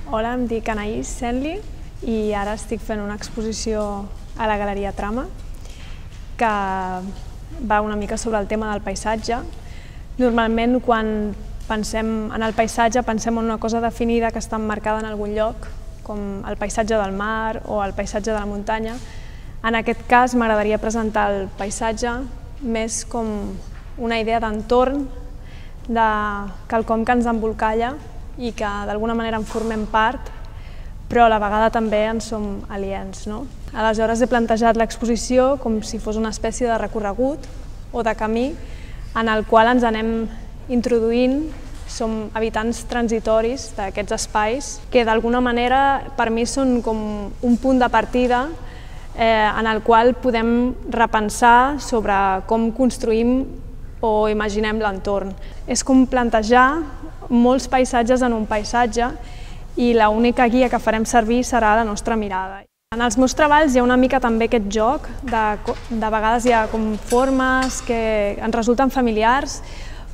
Hola, em dic Anaïs Senli i ara estic fent una exposició a la Galeria Trama que va una mica sobre el tema del paisatge. Normalment, quan pensem en el paisatge, pensem en una cosa definida que està emmarcada en algun lloc, com el paisatge del mar o el paisatge de la muntanya. En aquest cas, m'agradaria presentar el paisatge més com una idea d'entorn, de quelcom que ens embolcalla i que d'alguna manera en formem part, però a la vegada també en som aliens. Aleshores he plantejat l'exposició com si fos una espècie de recorregut o de camí en el qual ens anem introduint, som habitants transitoris d'aquests espais que d'alguna manera per mi són com un punt de partida en el qual podem repensar sobre com construïm o imaginem l'entorn. És com plantejar molts paisatges en un paisatge i l'única guia que farem servir serà la nostra mirada. En els meus treballs hi ha una mica també aquest joc, de vegades hi ha com formes que ens resulten familiars,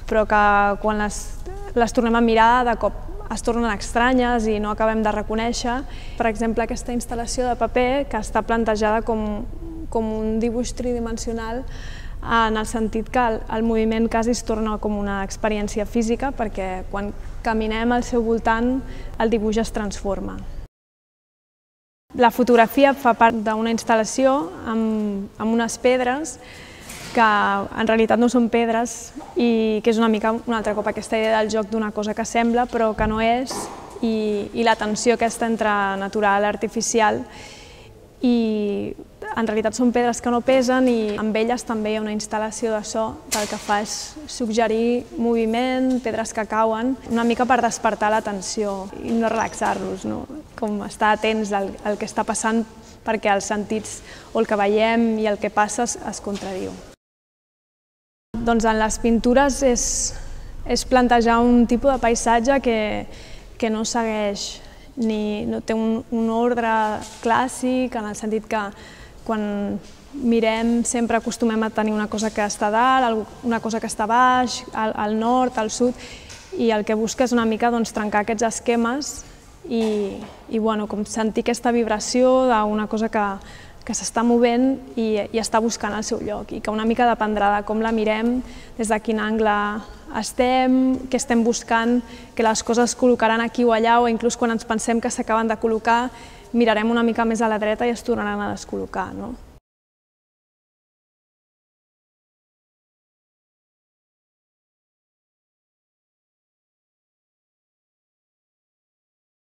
però que quan les tornem a mirar de cop es tornen estranyes i no acabem de reconèixer. Per exemple, aquesta instal·lació de paper que està plantejada com un dibuix tridimensional, en el sentit que el moviment quasi es torna com una experiència física perquè quan caminem al seu voltant el dibuix es transforma. La fotografia fa part d'una instal·lació amb unes pedres que en realitat no són pedres i que és una mica un altre cop aquesta idea del joc d'una cosa que sembla però que no és i la tensió aquesta entre natural i artificial. I en realitat són pedres que no pesen i amb elles també hi ha una instal·lació de so que el que fa és suggerir moviment, pedres que cauen, una mica per despertar l'atenció i no relaxar-los, com estar atents al que està passant perquè els sentits o el que veiem i el que passa es contradiu. Doncs en les pintures és plantejar un tipus de paisatge que no segueix no té un ordre clàssic, en el sentit que quan mirem sempre acostumem a tenir una cosa que està a dalt, una cosa que està a baix, al nord, al sud, i el que busca és una mica trencar aquests esquemes i com sentir aquesta vibració d'una cosa que s'està movent i està buscant el seu lloc, i que una mica dependrà de com la mirem, des de quin angle estem, què estem buscant, que les coses es col·locaran aquí o allà, o inclús quan ens pensem que s'acaben de col·locar, mirarem una mica més a la dreta i es tornaran a descol·locar.